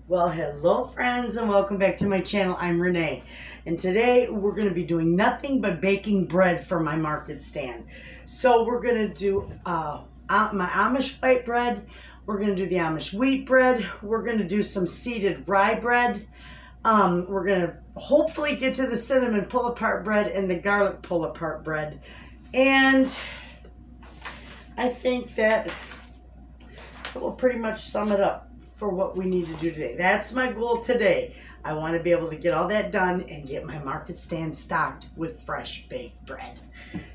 Well, hello friends and welcome back to my channel. I'm Renee and today we're going to be doing nothing but baking bread for my market stand. So we're going to do my Amish white bread, we're going to do the Amish wheat bread, we're going to do some seeded rye bread, we're going to hopefully get to the cinnamon pull apart bread and the garlic pull apart bread, and I think that will pretty much sum it up for what we need to do today. That's my goal today. I want to be able to get all that done and get my market stand stocked with fresh baked bread.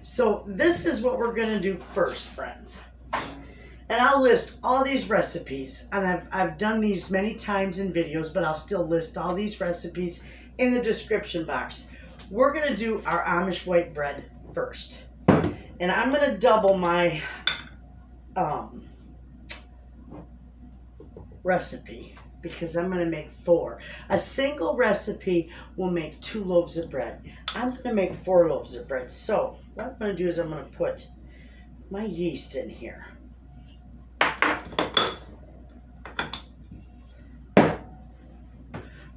So this is what we're going to do first, friends. And I'll list all these recipes, and I've done these many times in videos, but I'll still list all these recipes in the description box. We're going to do our Amish white bread first. And I'm going to double my recipe because I'm going to make 4. A single recipe will make 2 loaves of bread. I'm going to make 4 loaves of bread. So what I'm going to do is I'm going to put my yeast in here.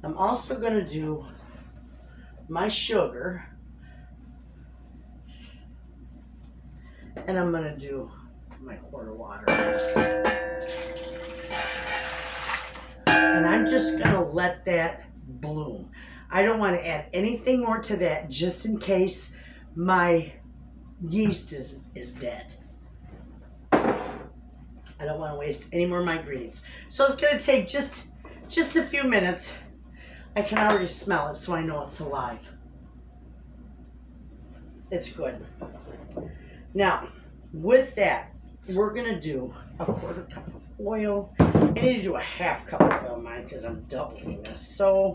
I'm also going to do my sugar, and I'm going to do my quart of water. And I'm just going to let that bloom. I don't want to add anything more to that just in case my yeast is dead. I don't want to waste any more of my ingredients. So it's going to take just a few minutes. I can already smell it, so I know it's alive. It's good. Now, with that, we're going to do a 1/4 cup of oil. I need to do a 1/2 cup of oil, mine, because I'm doubling this. So,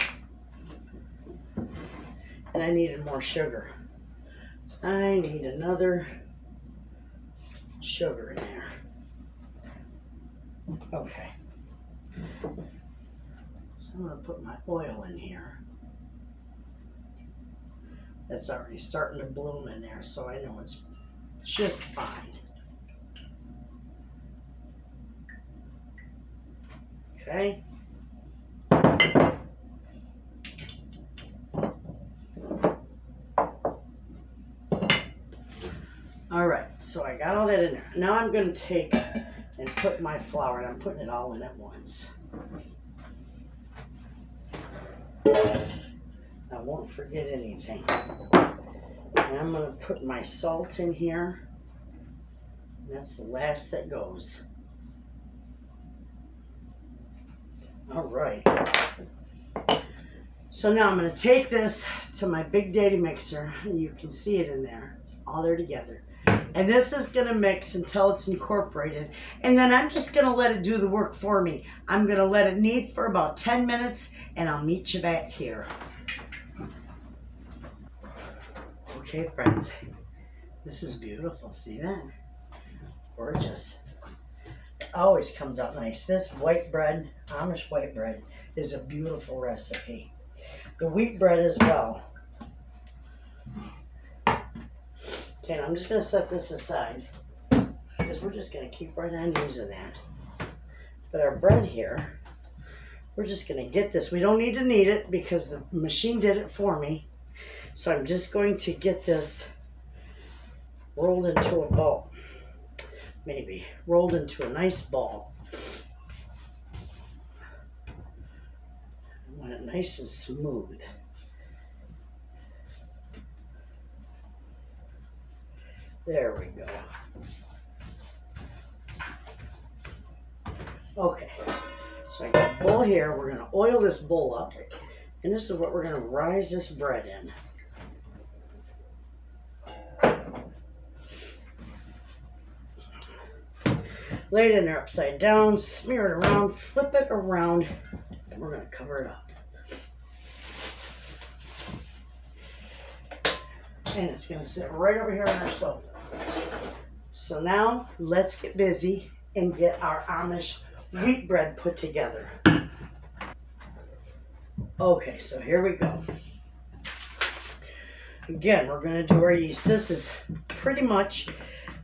and I needed more sugar. I need another sugar in there. Okay. So I'm going to put my oil in here. That's already starting to bloom in there, so I know it's just fine. Okay. All right, so I got all that in there. Now I'm going to take and put my flour, and I'm putting it all in at once. I won't forget anything. And I'm going to put my salt in here. And that's the last that goes. All right. So now I'm going to take this to my Big Daddy mixer, and you can see it in there. It's all there together. And this is going to mix until it's incorporated. And then I'm just going to let it do the work for me. I'm going to let it knead for about 10 minutes, and I'll meet you back here. Okay, friends. This is beautiful. See that? Gorgeous. It always comes out nice. This white bread, Amish white bread, is a beautiful recipe. The wheat bread as well. Okay, and I'm just going to set this aside because we're just going to keep right on using that. But our bread here, we're just going to get this. We don't need to knead it because the machine did it for me. So I'm just going to get this rolled into a ball. Maybe rolled into a nice ball. I want it nice and smooth. There we go. Okay, so I got a bowl here. We're going to oil this bowl up, and this is what we're going to rise this bread in. Lay it in there upside down, smear it around, flip it around, and we're going to cover it up. And it's going to sit right over here on our stove. So now let's get busy and get our Amish wheat bread put together. Okay, so here we go. Again, we're going to do our yeast. This is pretty much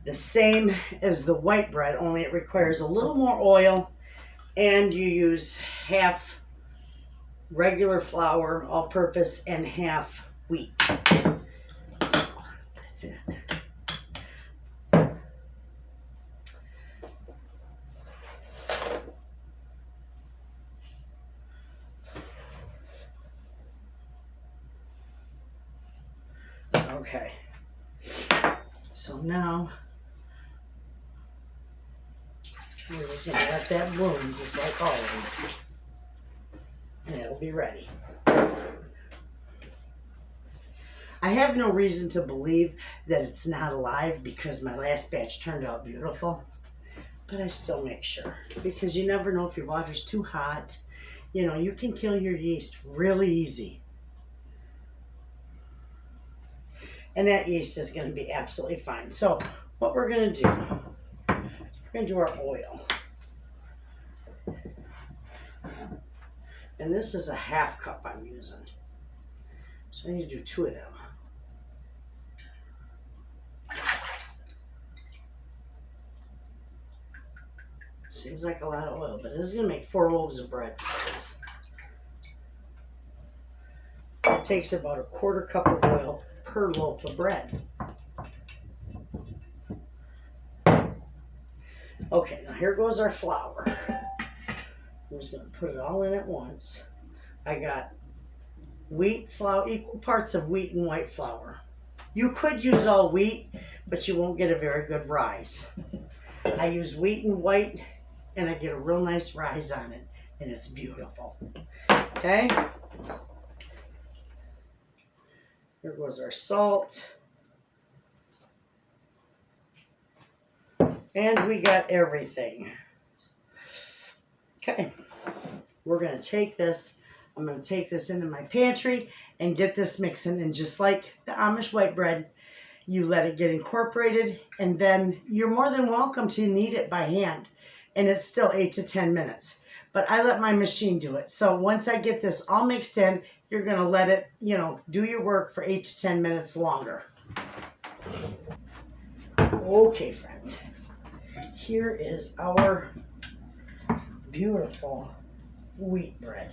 the same as the white bread, only it requires a little more oil, and you use half regular flour, all-purpose, and half wheat. So that's it. Okay, so now we're just going to let that bloom just like always, and it'll be ready. I have no reason to believe that it's not alive because my last batch turned out beautiful, but I still make sure because you never know if your water's too hot. You know, you can kill your yeast really easy. And that yeast is going to be absolutely fine. So what we're going to do, we're going to do our oil. And this is a half cup I'm using. So I need to do 2 of them. Seems like a lot of oil, but this is going to make 4 loaves of bread, friends. It takes about a 1/4 cup of oil per loaf of bread. Okay, now here goes our flour. I'm just going to put it all in at once. I got wheat flour, equal parts of wheat and white flour. You could use all wheat, but you won't get a very good rise. I use wheat and white, and I get a real nice rise on it, and it's beautiful. Okay? Here goes our salt. And we got everything. Okay, we're going to take this. I'm going to take this into my pantry and get this mixing. And just like the Amish white bread, you let it get incorporated, and then you're more than welcome to knead it by hand. And it's still 8 to 10 minutes. But I let my machine do it. So once I get this all mixed in, you're going to let it, do your work for 8 to 10 minutes longer. Okay, friends. Here is our beautiful wheat bread.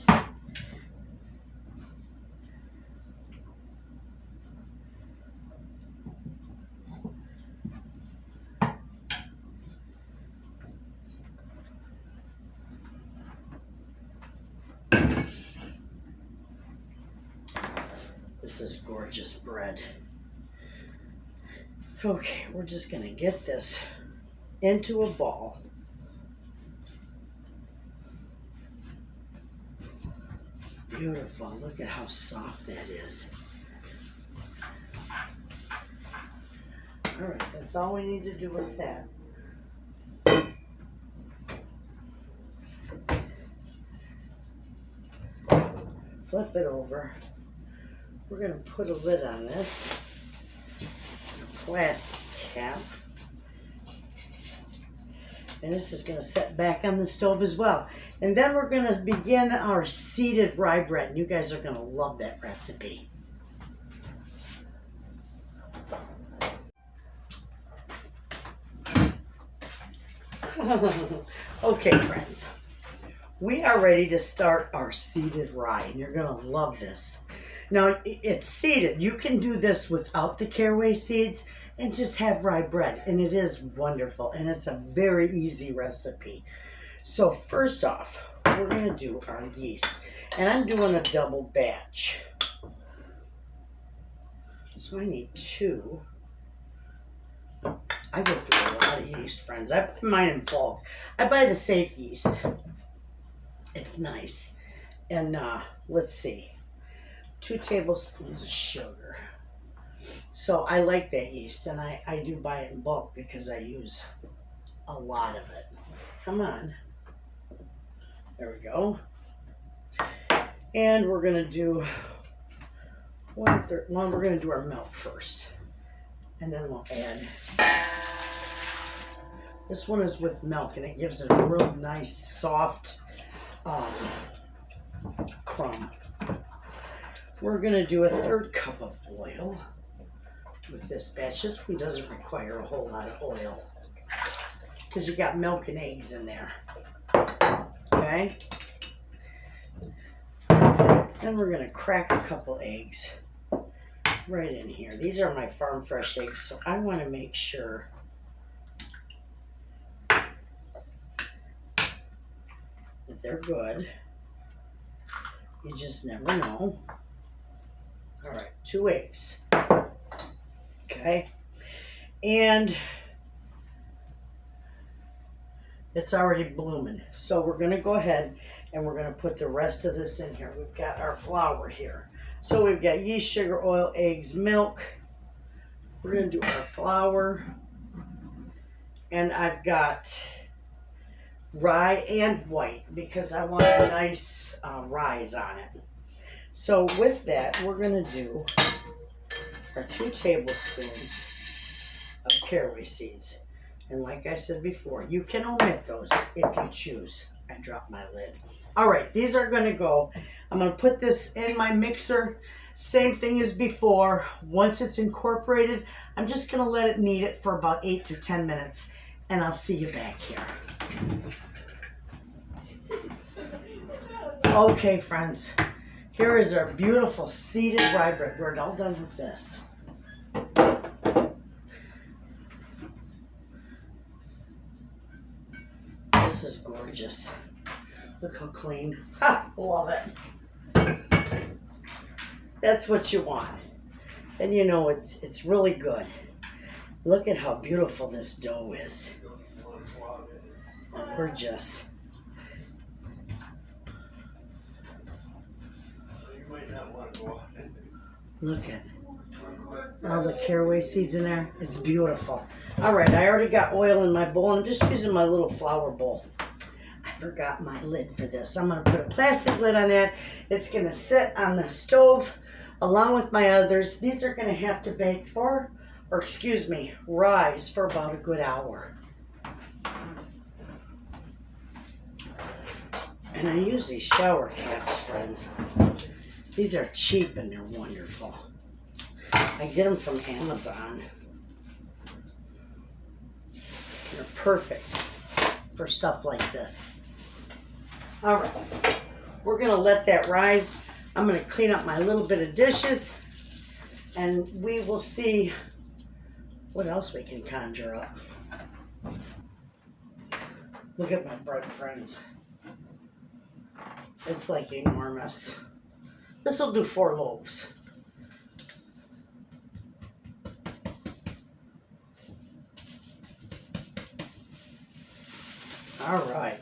This is gorgeous bread. Okay, we're just going to get this into a ball. Beautiful. Look at how soft that is. All right, that's all we need to do with that. Flip it over. We're going to put a lid on this, a plastic cap. And this is going to set back on the stove as well. And then we're going to begin our seeded rye bread. And you guys are going to love that recipe. Okay, friends. We are ready to start our seeded rye. And you're going to love this. Now, it's seeded. You can do this without the caraway seeds and just have rye bread, and it is wonderful, and it's a very easy recipe. So first off, we're going to do our yeast, and I'm doing a double batch. So I need 2. I go through a lot of yeast, friends. I buy mine in bulk. I buy the safe yeast. It's nice. And let's see, 2 tablespoons of sugar. So I like that yeast, and I do buy it in bulk because I use a lot of it. Come on. There we go. And we're going to do 1/3. Well, we're going to do our milk first. And then we'll add. This one is with milk, and it gives it a real nice, soft crumb. We're going to do a 1/3 cup of oil with this batch. This one doesn't require a whole lot of oil because you got milk and eggs in there. Okay. And we're going to crack a couple eggs right in here. These are my farm fresh eggs, so I want to make sure that they're good. You just never know. All right, 2 eggs. Okay. And it's already blooming. So we're going to go ahead and we're going to put the rest of this in here. We've got our flour here. So we've got yeast, sugar, oil, eggs, milk. We're going to do our flour. And I've got rye and white because I want a nice rise on it. So with that, we're going to do our 2 tablespoons of caraway seeds. And like I said before, you can omit those if you choose. I dropped my lid. All right, these are going to go. I'm going to put this in my mixer. Same thing as before. Once it's incorporated, I'm just going to let it knead it for about 8 to 10 minutes. And I'll see you back here. Okay, friends. Here is our beautiful seeded rye bread. We're all done with this. This is gorgeous. Look how clean. Ha! Love it. That's what you want. And you know it's really good. Look at how beautiful this dough is. Gorgeous. Look at all the caraway seeds in there. It's beautiful. All right, I already got oil in my bowl. I'm just using my little flour bowl. I forgot my lid for this. I'm going to put a plastic lid on that. It's going to sit on the stove along with my others. These are going to have to bake for, or excuse me, rise for about a good hour. And I use these shower caps, friends. These are cheap and they're wonderful. I get them from Amazon. They're perfect for stuff like this. All right, we're gonna let that rise. I'm gonna clean up my little bit of dishes and we will see what else we can conjure up. Look at my bread, friends. It's like enormous. This will do 4 loaves. All right.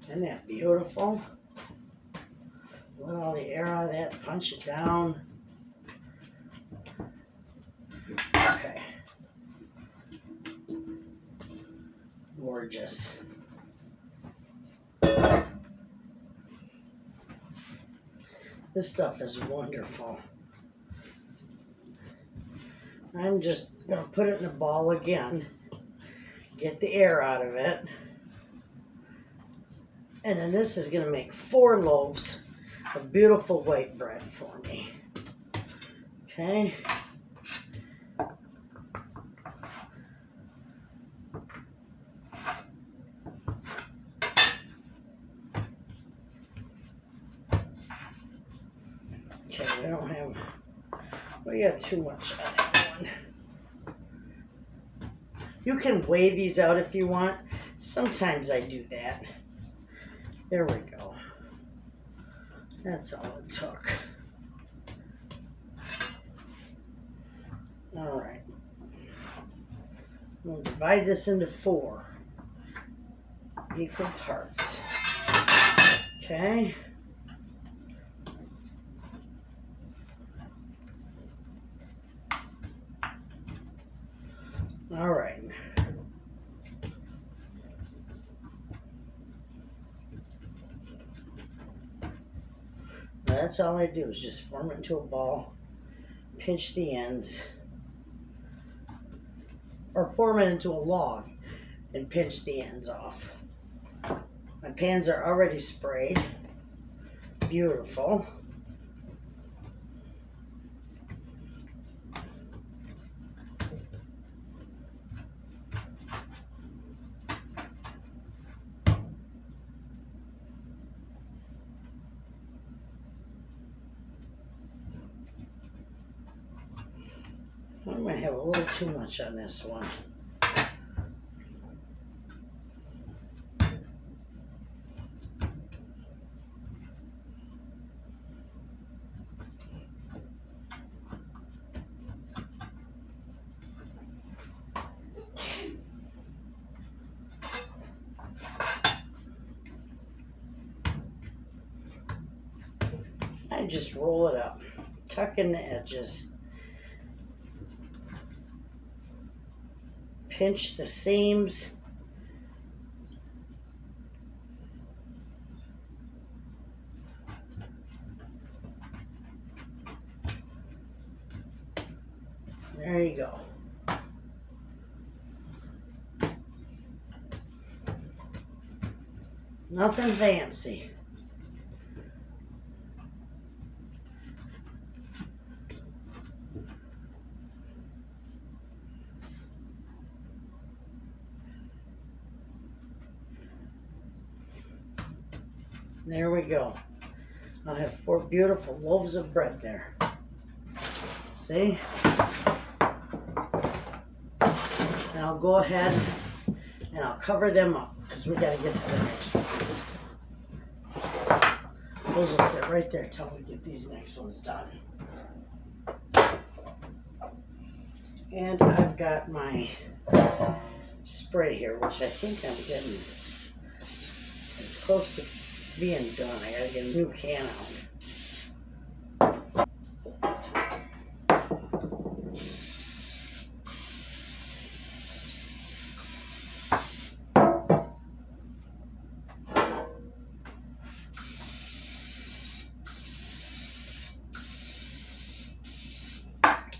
Isn't that beautiful? Let all the air out of that, punch it down. Okay. Gorgeous. This stuff is wonderful. I'm just going to put it in a ball again. Get the air out of it. And then this is going to make 4 loaves of beautiful white bread for me. Okay. Okay, we got too much on that one. You can weigh these out if you want. Sometimes I do that. There we go. That's all it took. All right. We'll divide this into 4 equal parts. Okay. All right. That's all I do is just form it into a ball, pinch the ends, or form it into a log and pinch the ends off. My pans are already sprayed. Beautiful. I'm going to have a little too much on this one. I just roll it up, tuck in the edges, pinch the seams. There you go. Nothing fancy. There we go. I'll have 4 beautiful loaves of bread there. See? And I'll go ahead and I'll cover them up because we got to get to the next ones. Those will sit right there until we get these next ones done. And I've got my spray here, which I think I'm getting, it's close to being done. I gotta get a new can out.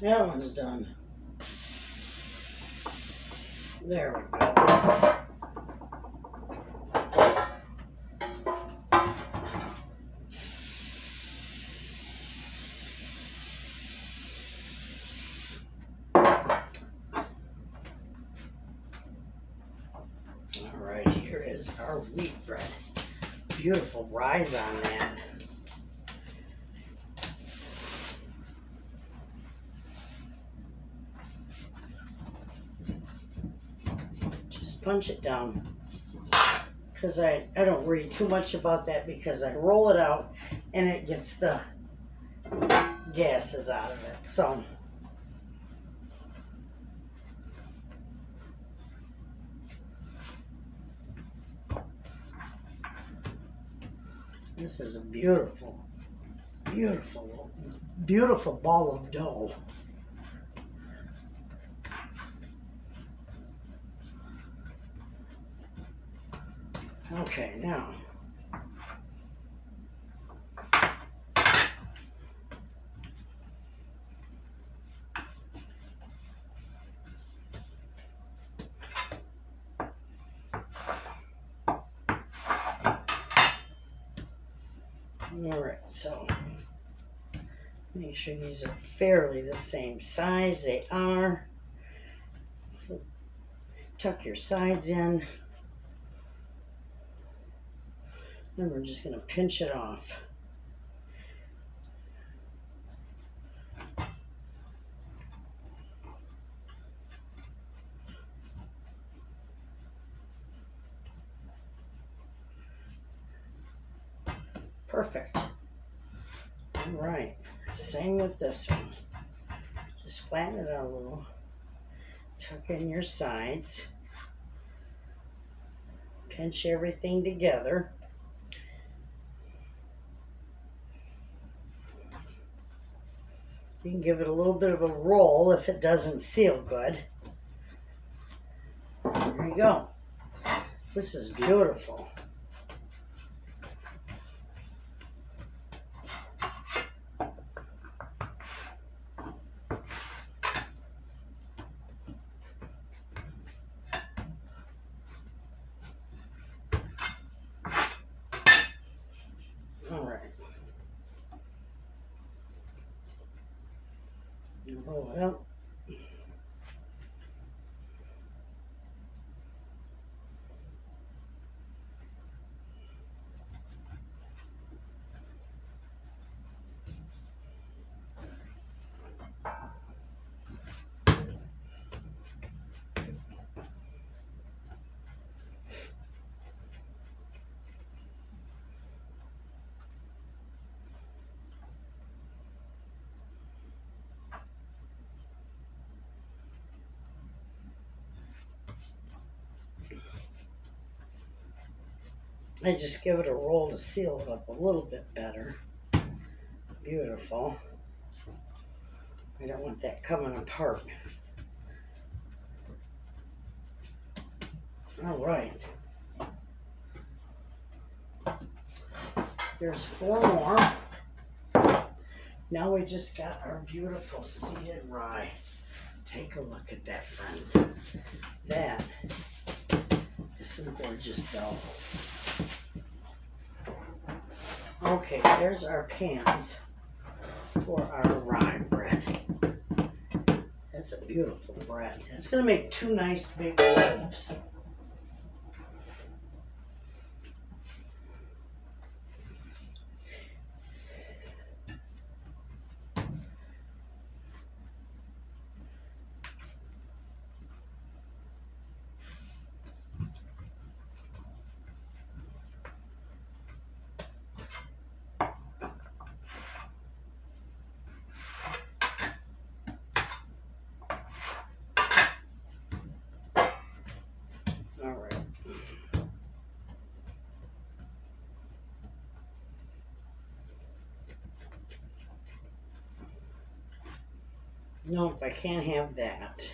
That one's done. There we go. All right, here is our wheat bread. Beautiful rise on that. Just punch it down. Because I don't worry too much about that because I roll it out and it gets the gases out of it. So this is a beautiful, beautiful, beautiful ball of dough. Okay, now all right, so make sure these are fairly the same size. They are. Tuck your sides in. Then we're just going to pinch it off. Perfect. All right, same with this one. Just flatten it out a little. Tuck in your sides. Pinch everything together. You can give it a little bit of a roll if it doesn't seal good. There you go. This is beautiful. All right. Roll it up. I just give it a roll to seal it up a little bit better. Beautiful. I don't want that coming apart. All right. There's 4 more. Now we just got our beautiful seeded rye. Take a look at that, friends. That is some gorgeous dough. Okay, there's our pans for our rye bread. That's a beautiful bread. It's going to make 2 nice big loaves. Nope, I can't have that.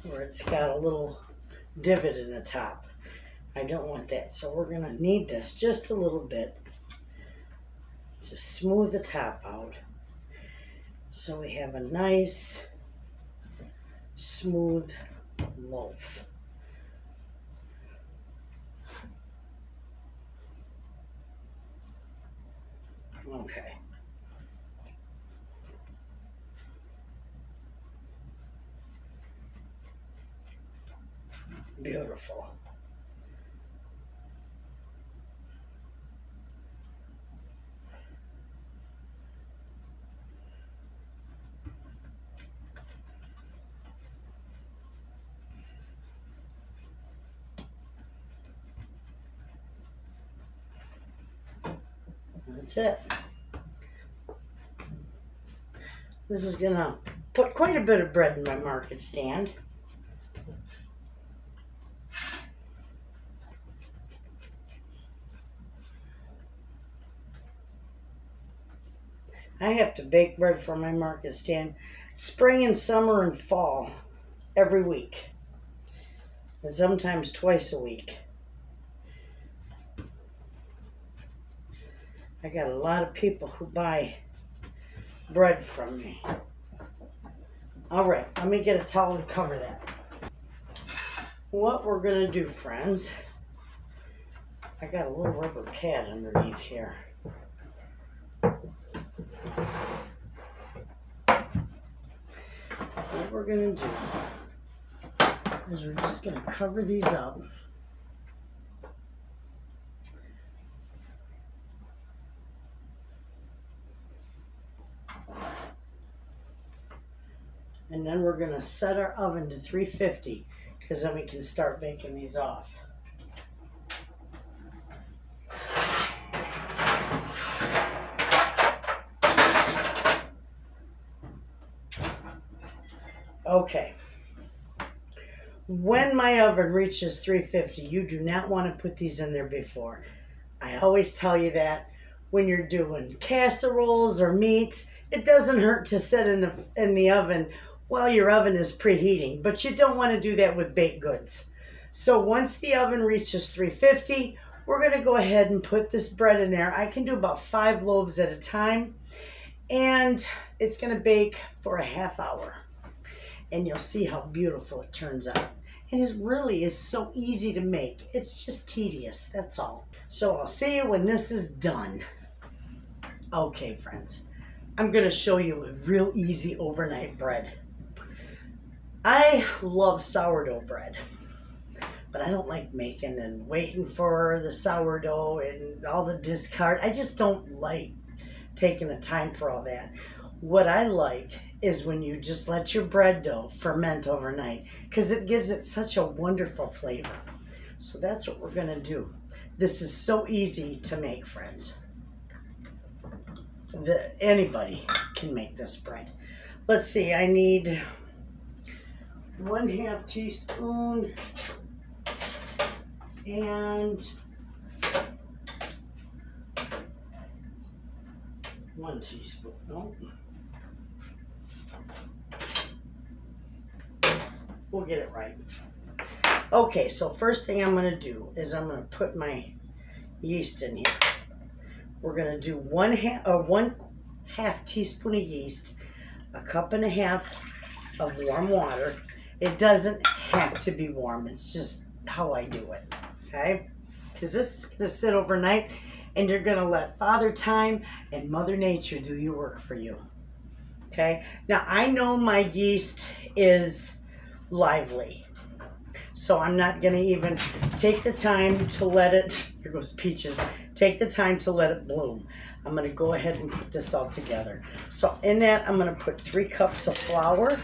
Where it's got a little divot in the top. I don't want that. So we're going to knead this just a little bit to smooth the top out. So we have a nice, smooth loaf. Okay. Beautiful. That's it. This is gonna put quite a bit of bread in my market stand. I have to bake bread for my market stand spring and summer and fall every week, and sometimes twice a week. I got a lot of people who buy bread from me. All right, let me get a towel to cover that. What we're going to do, friends, I got a little rubber pad underneath here. What we're going to do is we're just going to cover these up. And then we're going to set our oven to 350 because then we can start baking these off. Okay. When my oven reaches 350, you do not want to put these in there before. I always tell you that when you're doing casseroles or meats, it doesn't hurt to sit in the oven while your oven is preheating, but you don't want to do that with baked goods. So once the oven reaches 350, we're going to go ahead and put this bread in there. I can do about 5 loaves at a time, and it's going to bake for a half hour. And you'll see how beautiful it turns out. And it really is so easy to make. It's just tedious, that's all. So I'll see you when this is done. Okay, friends, I'm going to show you a real easy overnight bread. I love sourdough bread, but I don't like making and waiting for the sourdough and all the discard. I just don't like taking the time for all that. What I like is when you just let your bread dough ferment overnight because it gives it such a wonderful flavor. So that's what we're going to do. This is so easy to make, friends. Anybody can make this bread. Let's see, I need 1/2 teaspoon And 1 teaspoon. No. We'll get it right. Okay, so first thing I'm going to do is I'm going to put my yeast in here. We're going to do 1/2 teaspoon of yeast, 1.5 cups of warm water. It doesn't have to be warm. It's just how I do it, okay? Because this is going to sit overnight, and you're going to let Father Time and Mother Nature do your work for you, okay? Now, I know my yeast is lively, so I'm not going to even take the time to let it, here goes Peaches, take the time to let it bloom. I'm going to go ahead and put this all together. So in that, I'm going to put 3 cups of flour,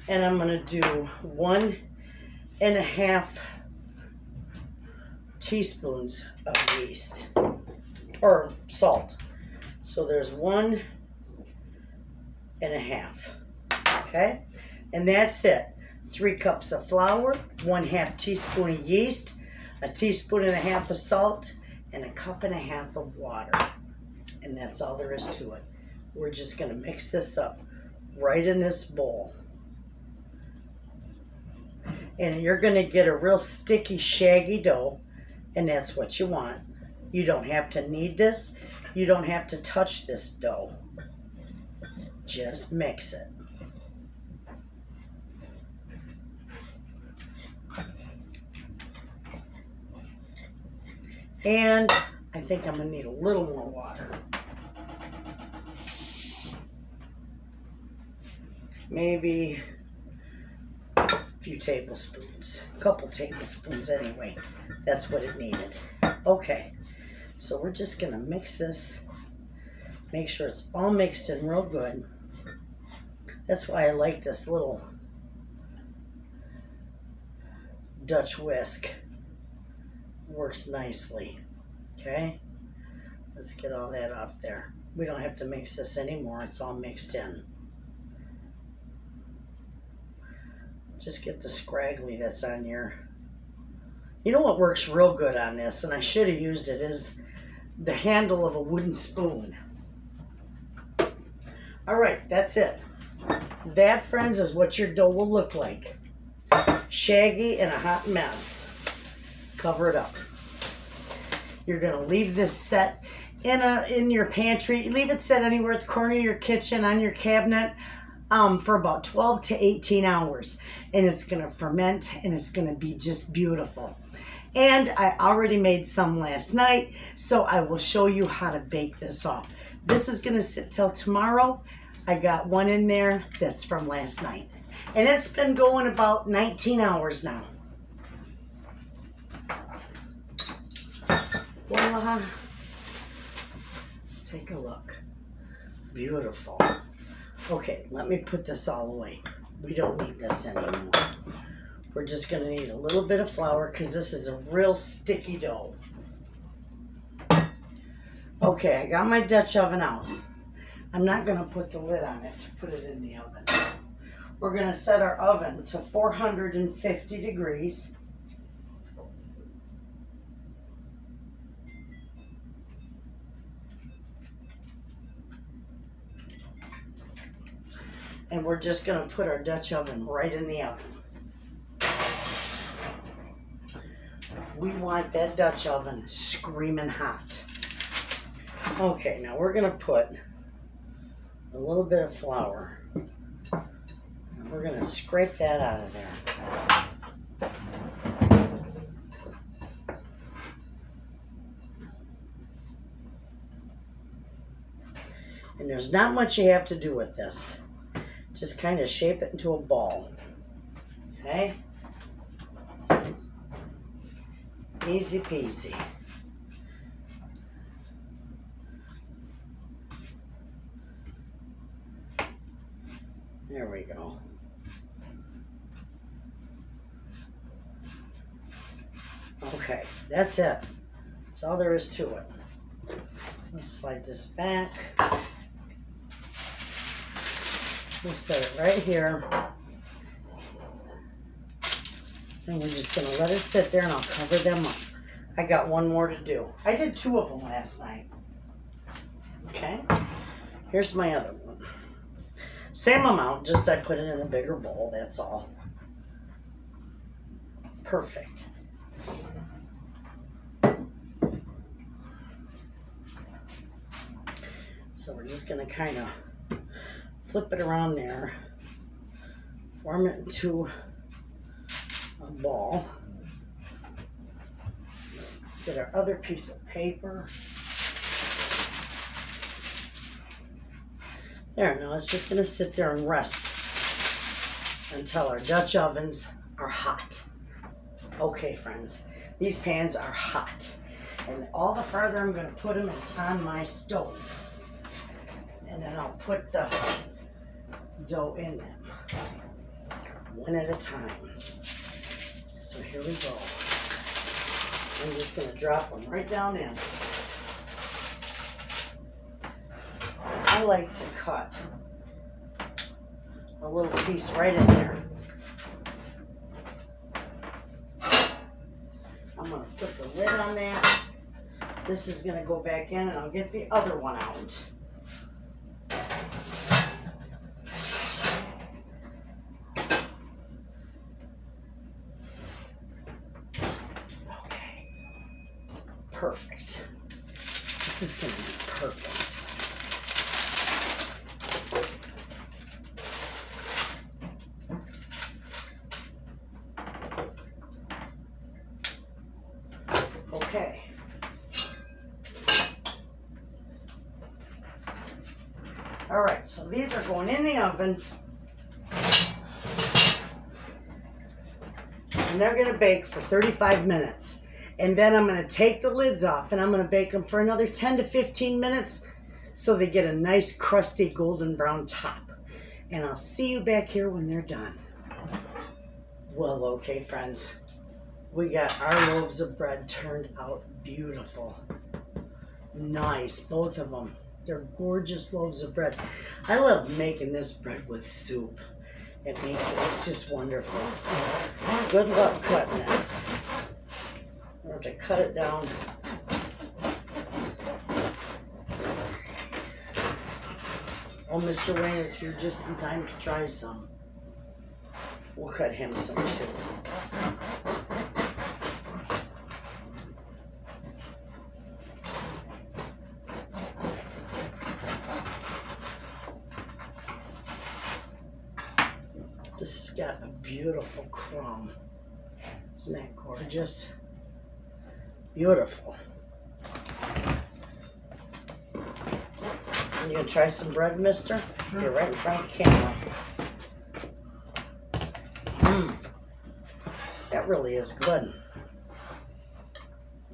and I'm going to do 1.5 teaspoons of yeast, or salt. So there's 1.5. Okay, and that's it. 3 cups of flour, 1/2 teaspoon of yeast, 1.5 teaspoons of salt, and 1.5 cups of water. And that's all there is to it. We're just going to mix this up right in this bowl. And you're going to get a real sticky, shaggy dough, and that's what you want. You don't have to knead this. You don't have to touch this dough. Just mix it. And I think I'm going to need a little more water. Maybe a few tablespoons. A couple tablespoons anyway. That's what it needed. Okay, so we're just going to mix this. Make sure it's all mixed in real good. That's why I like this little Dutch whisk. Works nicely. Okay, let's get all that off there. We don't have to mix this anymore. It's all mixed in. Just get the scraggly that's on your... You know what works real good on this, and I should have used it, is the handle of a wooden spoon. All right, that's it. That, friends, is what your dough will look like. Shaggy and a hot mess. Cover it up. You're going to leave this set in your pantry. Leave it set anywhere at the corner of your kitchen, on your cabinet, for about 12 to 18 hours. And it's going to ferment, and it's going to be just beautiful. And I already made some last night, so I will show you how to bake this off. This is going to sit till tomorrow. I got one in there that's from last night. And it's been going about 19 hours now. Voila. Take a look. Beautiful. Okay, let me put this all away. We don't need this anymore. We're just going to need a little bit of flour because this is a real sticky dough. Okay, I got my Dutch oven out. I'm not going to put the lid on it to put it in the oven. We're going to set our oven to 450 degrees. And we're just going to put our Dutch oven right in the oven. We want that Dutch oven screaming hot. Okay, now we're going to put a little bit of flour. And we're going to scrape that out of there. And there's not much you have to do with this. Just kind of shape it into a ball. Okay? Easy peasy. There we go. Okay, that's it. That's all there is to it. Let's slide this back. We'll set it right here. And we're just going to let it sit there and I'll cover them up. I got one more to do. I did 2 of them last night. Okay. Here's my other one. Same amount, just I put it in a bigger bowl, that's all. Perfect. So we're just going to kind of flip it around there, form it into a ball. Get our other piece of paper. There, now it's just going to sit there and rest until our Dutch ovens are hot. Okay, friends, these pans are hot. And all the farther I'm going to put them is on my stove. And then I'll put the dough in them, one at a time. So here we go. I'm just going to drop them right down in. I like to cut a little piece right in there. I'm going to put the lid on that. This is going to go back in and I'll get the other one out. Okay. Perfect. This is going to be perfect. Okay. All right, so these are going in the oven. And they're going to bake for 35 minutes. And then I'm going to take the lids off and I'm going to bake them for another 10 to 15 minutes so they get a nice crusty golden brown top. And I'll see you back here when they're done. Well, okay, friends. We got our loaves of bread turned out beautiful. Nice, both of them. They're gorgeous loaves of bread. I love making this bread with soup. It's just wonderful. Good luck cutting this. I have to cut it down. Oh, Mr. Wayne is here just in time to try some. We'll cut him some too. This has got a beautiful crumb. Isn't that gorgeous? Beautiful. You gonna try some bread, mister? Sure. You're right in front of the camera. That really is good.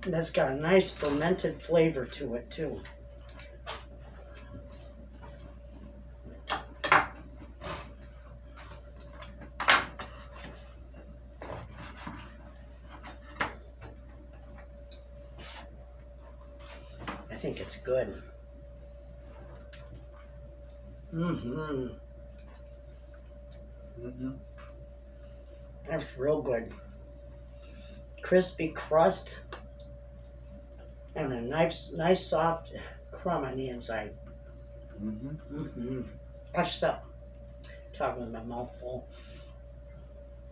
That's got a nice fermented flavor to it too. I think it's good. That's real good. Crispy crust and a nice soft crumb on the inside. I still talking with my mouth full.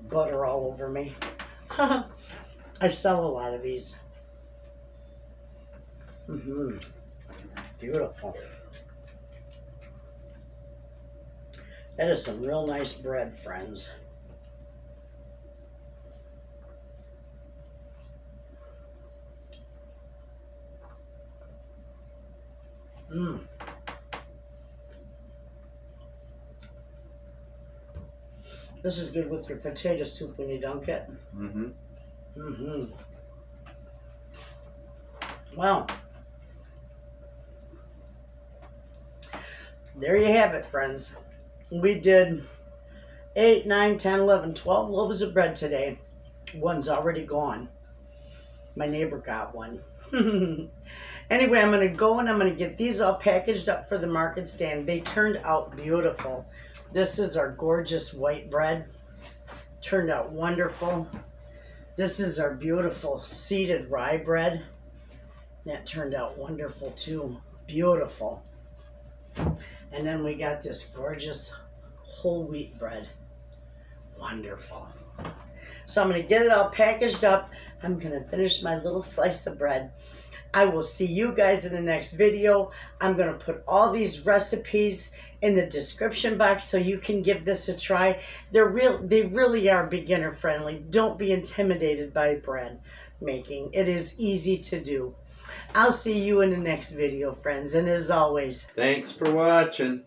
Butter all over me. I sell a lot of these. Beautiful. That is some real nice bread, friends. This is good with your potato soup when you dunk it. Well, there you have it, friends. We did 8, 9, 10, 11, 12 loaves of bread today. One's already gone. My neighbor got one. Anyway, I'm going to go and I'm going to get these all packaged up for the market stand. They turned out beautiful. This is our gorgeous white bread. Turned out wonderful. This is our beautiful seeded rye bread. That turned out wonderful too. Beautiful. And then we got this gorgeous whole wheat bread. Wonderful. So I'm going to get it all packaged up. I'm going to finish my little slice of bread. I will see you guys in the next video. I'm going to put all these recipes in the description box so you can give this a try. They really are beginner friendly. Don't be intimidated by bread making. It is easy to do. I'll see you in the next video, friends. And as always, Thanks for watching.